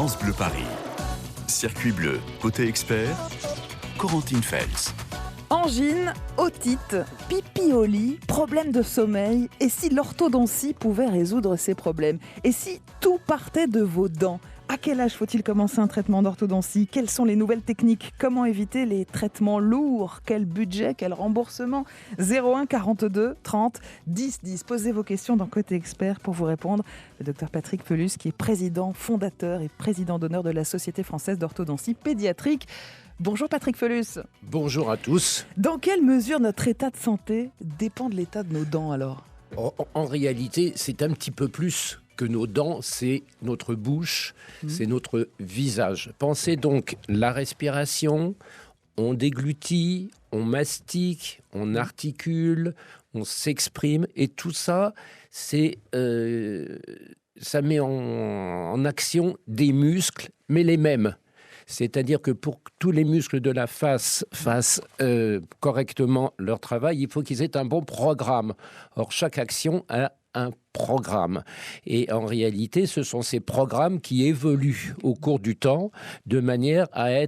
France Bleu Paris. Circuit bleu, côté expert, Corentine Fels. Angine, otite, pipioli, problème de sommeil. Et si l'orthodontie pouvait résoudre ces problèmes? Et si tout partait de vos dents? À quel âge faut-il commencer un traitement d'orthodontie? Quelles sont les nouvelles techniques? Comment éviter les traitements lourds? Quel budget? Quel remboursement? 01 42 30 10 10. Posez vos questions dans Côté Expert. Pour vous répondre, le docteur Patrick Felus, qui est président, fondateur et président d'honneur de la Société française d'orthodontie pédiatrique. Bonjour Patrick Felus. Bonjour à tous. Dans quelle mesure notre état de santé dépend de l'état de nos dents alors? En réalité, c'est un petit peu plus que nos dents, c'est notre bouche, c'est notre visage. Pensez donc la respiration, on déglutit, on mastique, on articule, on s'exprime, et tout ça, ça met en action des muscles, mais les mêmes. C'est-à-dire que pour que tous les muscles de la face fassent correctement leur travail, il faut qu'ils aient un bon programme. Or, chaque action a un programme. Et en réalité, ce sont ces programmes qui évoluent au cours du temps de manière à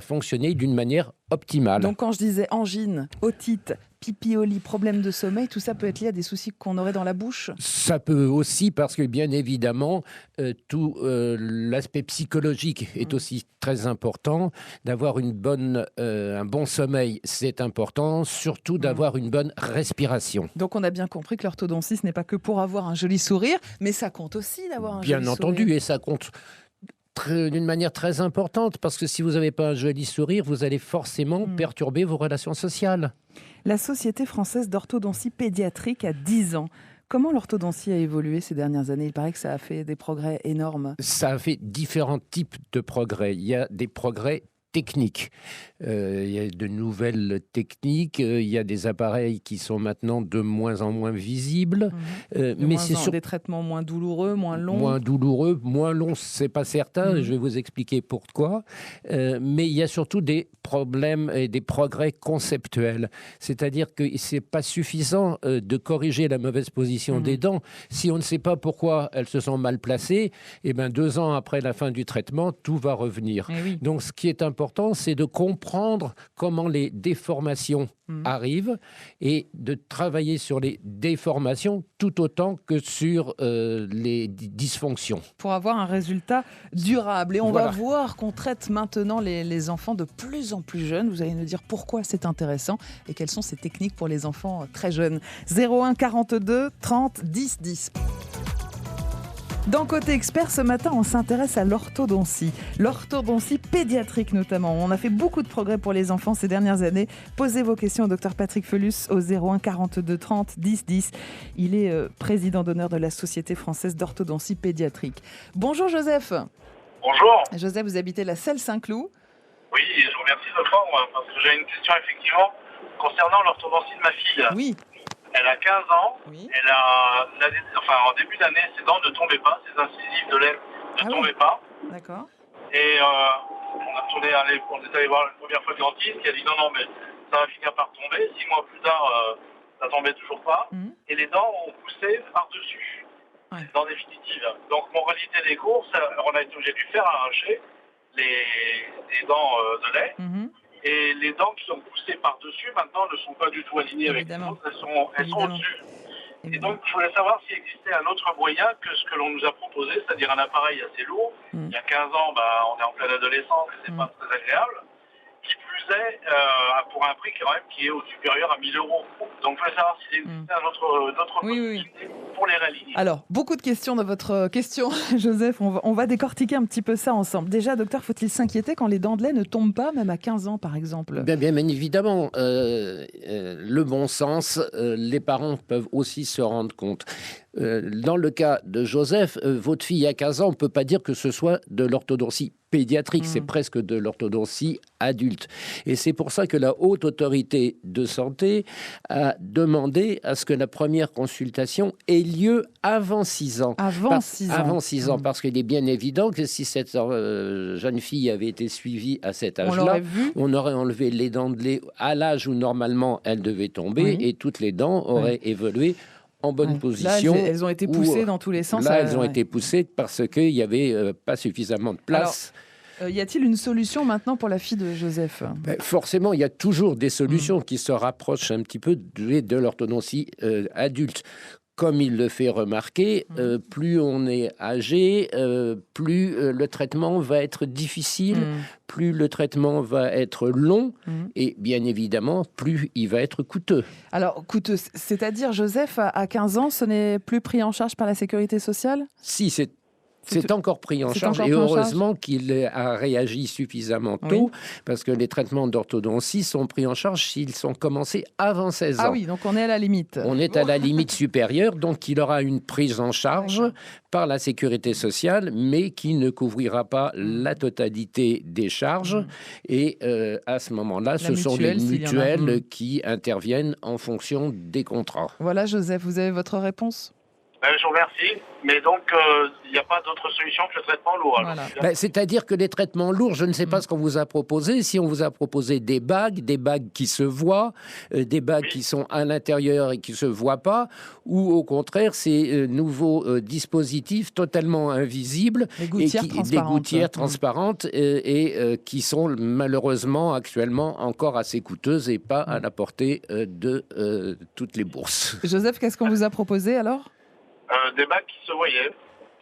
fonctionner d'une manière optimale. Donc quand je disais angine, otite, pipioli, problème de sommeil, tout ça peut être lié à des soucis qu'on aurait dans la bouche? Ça peut aussi, parce que bien évidemment, tout l'aspect psychologique est aussi très important. D'avoir un bon sommeil, c'est important. Surtout d'avoir une bonne respiration. Donc on a bien compris que l'orthodontie, ce n'est pas que pour avoir un joli sourire, mais ça compte aussi d'avoir un joli sourire. Bien entendu, et ça compte d'une manière très importante, parce que si vous n'avez pas un joli sourire, vous allez forcément perturber vos relations sociales. La Société française d'orthodontie pédiatrique a 10 ans. Comment l'orthodontie a évolué ces dernières années? Il paraît que ça a fait des progrès énormes. Ça a fait différents types de progrès. Il y a des progrès techniques. Il y a de nouvelles techniques. Il y a des appareils qui sont maintenant de moins en moins visibles. Mais c'est des traitements moins douloureux, moins longs. Moins douloureux, moins longs, c'est pas certain. Je vais vous expliquer pourquoi. Mais il y a surtout des problèmes et des progrès conceptuels. C'est-à-dire que c'est pas suffisant de corriger la mauvaise position des dents. Si on ne sait pas pourquoi elles se sont mal placées, et 2 ans après la fin du traitement, tout va revenir. Donc, ce qui est important, c'est de comprendre comment les déformations arrivent et de travailler sur les déformations tout autant que sur les dysfonctions. Pour avoir un résultat durable. Et on va voir qu'on traite maintenant les enfants de plus en plus jeunes. Vous allez nous dire pourquoi c'est intéressant et quelles sont ces techniques pour les enfants très jeunes. 01 42 30 10 10. Dans Côté Expert, ce matin, on s'intéresse à l'orthodontie pédiatrique notamment. On a fait beaucoup de progrès pour les enfants ces dernières années. Posez vos questions au docteur Patrick Felus au 01 42 30 10 10. Il est président d'honneur de la Société française d'orthodontie pédiatrique. Bonjour Joseph. Bonjour. Joseph, vous habitez la Celle-Saint-Cloud. Oui, je vous remercie de prendre parce que j'ai une question effectivement concernant l'orthodontie de ma fille. Oui. Elle a 15 ans, Oui. Elle a, en début d'année, ses dents ne tombaient pas, ses incisives de lait ne tombaient pas. D'accord. Et on est allé voir une première fois le dentiste qui a dit non, mais ça va finir par tomber. 6 mois plus tard, ça tombait toujours pas. Et les dents ont poussé par-dessus, dans définitive. Donc, moralité des courses, on a été obligé de lui faire arracher les dents de lait. Et les dents qui ont poussé par-dessus, maintenant, ne sont pas du tout alignées avec les autres, elles sont au-dessus. Et donc, je voulais savoir s'il existait un autre moyen que ce que l'on nous a proposé, c'est-à-dire un appareil assez lourd. Il y a 15 ans, on est en pleine adolescence et c'est pas très agréable. Qui plus est, pour un prix quand même qui est supérieur à 1 000 €. Donc, je voulais savoir s'il existait un autre possibilité pour les réaligner. Alors, beaucoup de questions dans votre question, Joseph. On va décortiquer un petit peu ça ensemble. Déjà, docteur, faut-il s'inquiéter quand les dents de lait ne tombent pas, même à 15 ans, par exemple? Bien évidemment. Le bon sens, les parents peuvent aussi se rendre compte. Dans le cas de Joseph, votre fille à 15 ans, on ne peut pas dire que ce soit de l'orthodontie pédiatrique, c'est presque de l'orthodontie adulte. Et c'est pour ça que la Haute Autorité de Santé a demandé à ce que la première consultation ait lieu avant 6 ans. Avant 6 ans. Avant 6 ans, parce qu'il est bien évident que si cette jeune fille avait été suivie à cet âge-là, on aurait enlevé les dents de lait à l'âge où normalement elles devaient tomber et toutes les dents auraient évolué en bonne position. Là, elles ont été poussées dans tous les sens. Là, elles ont été poussées parce qu'il n'y avait pas suffisamment de place. Alors, y a-t-il une solution maintenant pour la fille de Joseph ? Forcément, il y a toujours des solutions qui se rapprochent un petit peu de l'orthodontie adulte. Comme il le fait remarquer, plus on est âgé, plus le traitement va être difficile, plus le traitement va être long et bien évidemment, plus il va être coûteux. Alors, coûteux, c'est-à-dire Joseph, à 15 ans, ce n'est plus pris en charge par la Sécurité sociale ? Si, c'est encore pris en charge et heureusement qu'il a réagi suffisamment tôt parce que les traitements d'orthodontie sont pris en charge s'ils sont commencés avant 16 ans. Ah oui, donc on est à la limite. On est à la limite supérieure, donc il aura une prise en charge par la Sécurité sociale, mais qui ne couvrira pas la totalité des charges. Et à ce moment-là, ce sont les mutuelles qui interviennent en fonction des contrats. Voilà, Joseph, vous avez votre réponse ? Je vous remercie, mais donc il n'y a pas d'autre solution que le traitement lourd. Voilà. C'est-à-dire que les traitements lourds, je ne sais pas ce qu'on vous a proposé. Si on vous a proposé des bagues qui se voient, des bagues qui sont à l'intérieur et qui ne se voient pas, ou au contraire ces nouveaux dispositifs totalement invisibles, des gouttières transparentes et qui sont malheureusement actuellement encore assez coûteuses et pas à la portée de toutes les bourses. Joseph, qu'est-ce qu'on vous a proposé alors ? Des bagues qui se voyaient.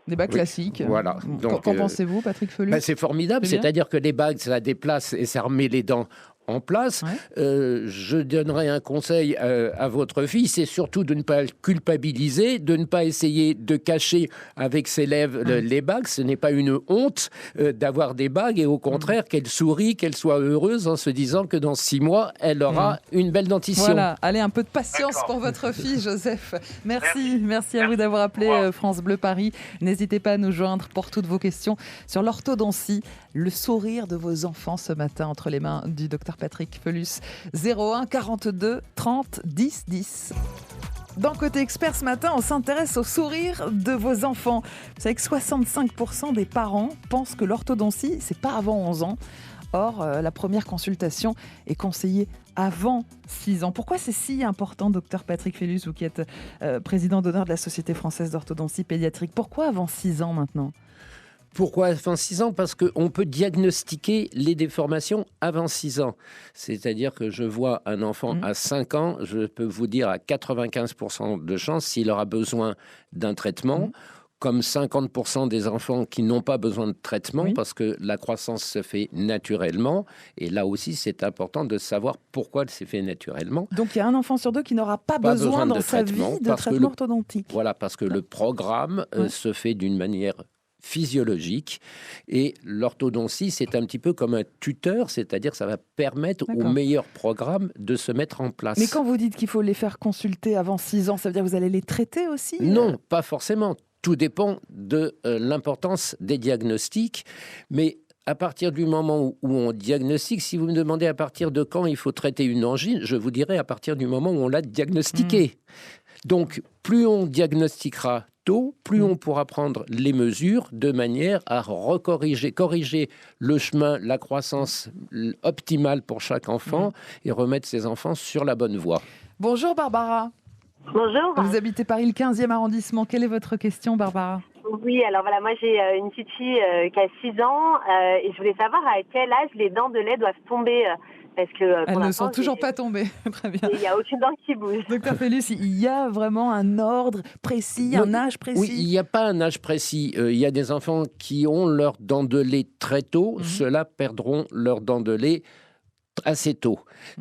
Des bagues classiques. Voilà. Donc, qu'en pensez-vous, Patrick Felus ? C'est formidable, c'est-à-dire que les bagues, ça déplace et ça remet les dents en place. Je donnerai un conseil à votre fille, c'est surtout de ne pas culpabiliser, de ne pas essayer de cacher avec ses lèvres les bagues. Ce n'est pas une honte d'avoir des bagues et au contraire qu'elle sourie, qu'elle soit heureuse en se disant que dans 6 mois, elle aura une belle dentition. Voilà, allez, un peu de patience pour votre fille, Joseph. Merci à vous d'avoir appelé France Bleu Paris. N'hésitez pas à nous joindre pour toutes vos questions sur l'orthodontie, le sourire de vos enfants ce matin entre les mains du docteur Patrick Felus. 01 42 30 10 10. Dans Côté Expert ce matin, on s'intéresse au sourire de vos enfants. Vous savez que 65% des parents pensent que l'orthodontie, c'est pas avant 11 ans. Or, la première consultation est conseillée avant 6 ans. Pourquoi c'est si important, docteur Patrick Felus, vous qui êtes président d'honneur de la Société française d'orthodontie pédiatrique? Pourquoi avant 6 ans maintenant ? Pourquoi avant 6 ans ? Parce qu'on peut diagnostiquer les déformations avant 6 ans. C'est-à-dire que je vois un enfant à 5 ans, je peux vous dire à 95% de chance s'il aura besoin d'un traitement, comme 50% des enfants qui n'ont pas besoin de traitement parce que la croissance se fait naturellement. Et là aussi, c'est important de savoir pourquoi elle s'est fait naturellement. Donc, il y a un enfant sur 2 qui n'aura pas besoin dans sa vie de traitement orthodontique. Voilà, parce que le programme se fait d'une manière physiologique et l'orthodontie c'est un petit peu comme un tuteur, c'est-à-dire que ça va permettre au meilleur programme de se mettre en place. Mais quand vous dites qu'il faut les faire consulter avant 6 ans, ça veut dire que vous allez les traiter aussi ? Non, pas forcément. Tout dépend de l'importance des diagnostics, mais à partir du moment où on diagnostique, si vous me demandez à partir de quand il faut traiter une angine, je vous dirai à partir du moment où on l'a diagnostiqué. Donc, plus on diagnostiquera tôt, plus on pourra prendre les mesures de manière à corriger le chemin, la croissance optimale pour chaque enfant et remettre ses enfants sur la bonne voie. Bonjour Barbara. Bonjour. Vous habitez Paris, le 15e arrondissement. Quelle est votre question, Barbara ? Oui, alors voilà, moi j'ai une petite fille qui a 6 ans et je voulais savoir à quel âge les dents de lait doivent tomber. Parce que, elles ne sont toujours pas tombées. Très bien. Il n'y a aucune dent qui bouge. Docteur Felus, il y a vraiment un ordre précis, un âge précis? Oui, il n'y a pas un âge précis. Il y a des enfants qui ont leurs dents de lait très tôt. Ceux-là perdront leurs dents de lait assez tôt.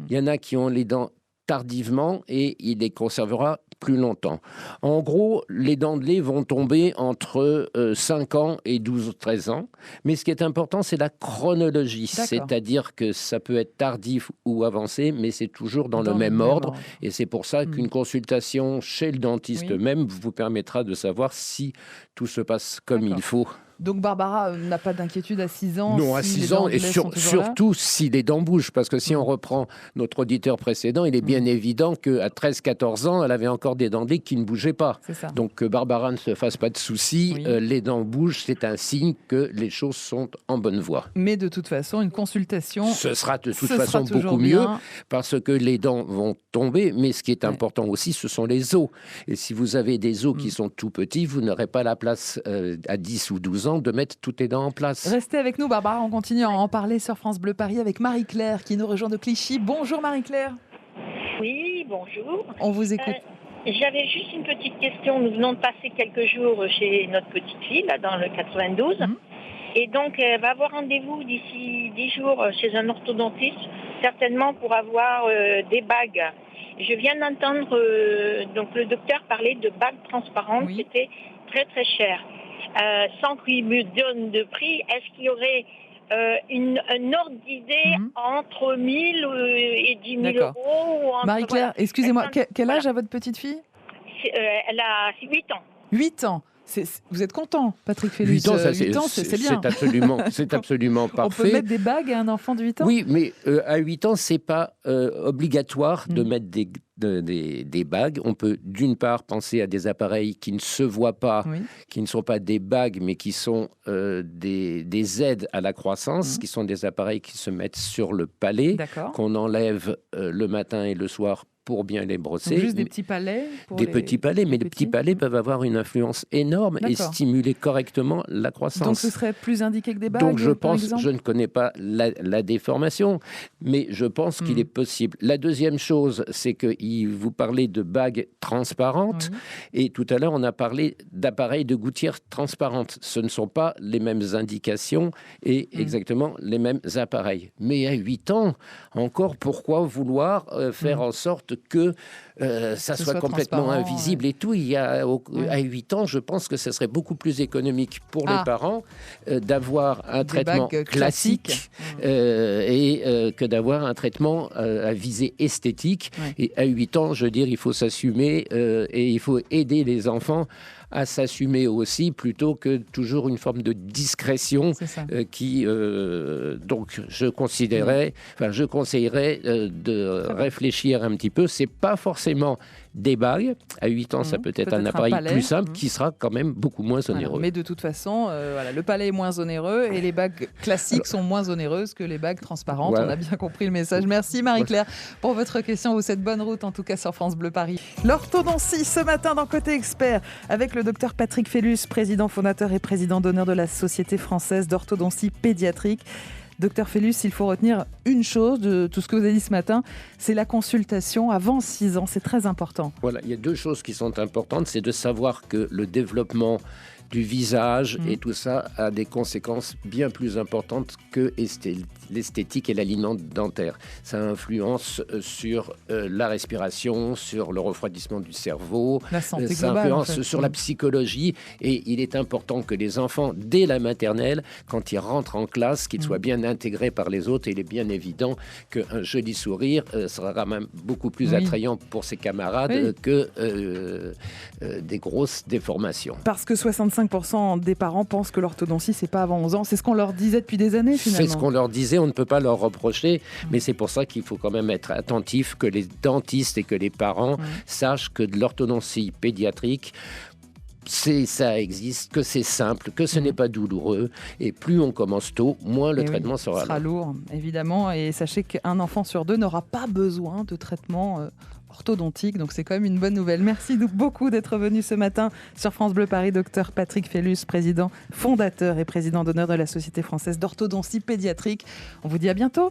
Il y en a qui ont les dents tardivement et il les conservera plus longtemps. En gros, les dents de lait vont tomber entre 5 ans et 12 ou 13 ans. Mais ce qui est important, c'est la chronologie. D'accord. C'est-à-dire que ça peut être tardif ou avancé, mais c'est toujours dans le même ordre. Et c'est pour ça qu'une consultation chez le dentiste même vous permettra de savoir si tout se passe comme il faut. Donc Barbara n'a pas d'inquiétude à 6 ans. Non, à 6 ans, et surtout si les dents bougent, parce que si on reprend notre auditeur précédent, il est bien évident qu'à 13-14 ans, elle avait encore des dents de lait qui ne bougeaient pas. C'est ça. Donc que Barbara ne se fasse pas de soucis, les dents bougent, c'est un signe que les choses sont en bonne voie. Mais de toute façon, une consultation... Ce sera de toute façon beaucoup mieux, parce que les dents vont tomber, mais ce qui est important aussi, ce sont les os. Et si vous avez des os qui sont tout petits, vous n'aurez pas la place à 10 ou 12 ans de mettre toutes les dents en place. Restez avec nous, Barbara, on continue à en parler sur France Bleu Paris avec Marie-Claire qui nous rejoint de Clichy. Bonjour Marie-Claire. Oui, bonjour. On vous écoute. J'avais juste une petite question. Nous venons de passer quelques jours chez notre petite fille, là, dans le 92. Et donc, elle va avoir rendez-vous d'ici 10 jours chez un orthodontiste, certainement pour avoir des bagues. Je viens d'entendre donc le docteur parler de bagues transparentes, c'était très très cher. Sans qu'il me donne de prix, est-ce qu'il y aurait un ordre d'idée entre 1000 et 10 000 euros Marie-Claire, excusez-moi, quel âge a votre petite fille? Elle a 8 ans. 8 ans. Vous êtes content, Patrick Fellus? 8 ans, c'est bien. C'est absolument parfait. On peut mettre des bagues à un enfant de 8 ans? Oui, mais à 8 ans, ce n'est pas obligatoire de mettre des bagues. On peut d'une part penser à des appareils qui ne se voient pas, qui ne sont pas des bagues, mais qui sont des aides à la croissance, qui sont des appareils qui se mettent sur le palais, qu'on enlève le matin et le soir pour bien les brosser. Donc juste des petits palais petits palais, mais les petits palais peuvent avoir une influence énorme et stimuler correctement la croissance. Donc ce serait plus indiqué que des bagues? Donc je pense, je ne connais pas la déformation, mais je pense qu'il est possible. La deuxième chose, c'est que vous parlez de bagues transparentes, et tout à l'heure on a parlé d'appareils de gouttière transparentes. Ce ne sont pas les mêmes indications et exactement les mêmes appareils. Mais à 8 ans, encore, pourquoi vouloir faire en sorte que ça soit complètement invisible et tout. À 8 ans, je pense que ce serait beaucoup plus économique pour les parents d'avoir un traitement classique que d'avoir un traitement à visée esthétique. Et à 8 ans, je veux dire, il faut s'assumer et il faut aider les enfants à s'assumer aussi, plutôt que toujours une forme de discrétion donc je conseillerais de réfléchir un petit peu. C'est pas forcément des bagues. À 8 ans, ça peut être un appareil plus simple qui sera quand même beaucoup moins onéreux. Mais de toute façon, le palais est moins onéreux et les bagues classiques sont moins onéreuses que les bagues transparentes. On a bien compris le message. Merci Marie-Claire pour votre question. Vous êtes bonne route en tout cas sur France Bleu Paris. L'orthodontie ce matin dans Côté Expert avec le docteur Patrick Fellus, président fondateur et président d'honneur de la Société française d'orthodontie pédiatrique. Docteur Fellus, il faut retenir une chose de tout ce que vous avez dit ce matin, c'est la consultation avant 6 ans, c'est très important. Voilà, il y a 2 choses qui sont importantes, c'est de savoir que le développement du visage et tout ça a des conséquences bien plus importantes que l'esthétique et l'alignement dentaire. Ça influence sur la respiration, sur le refroidissement du cerveau, la santé ça globale, influence sur la psychologie, et il est important que les enfants, dès la maternelle, quand ils rentrent en classe, qu'ils soient bien intégrés par les autres. Et il est bien évident qu'un joli sourire sera même beaucoup plus attrayant pour ses camarades que des grosses déformations. Parce que 65% des parents pensent que l'orthodontie, c'est pas avant 11 ans. C'est ce qu'on leur disait depuis des années, finalement. C'est ce qu'on leur disait, on ne peut pas leur reprocher, mais c'est pour ça qu'il faut quand même être attentif, que les dentistes et que les parents sachent que de l'orthodontie pédiatrique, ça existe, que c'est simple, que ce n'est pas douloureux, et plus on commence tôt, moins le traitement sera lourd, évidemment. Et sachez qu'un enfant sur 2 n'aura pas besoin de traitement orthodontique, donc c'est quand même une bonne nouvelle. Merci beaucoup d'être venu ce matin sur France Bleu Paris, docteur Patrick Fellus, président fondateur et président d'honneur de la Société française d'orthodontie pédiatrique. On vous dit à bientôt.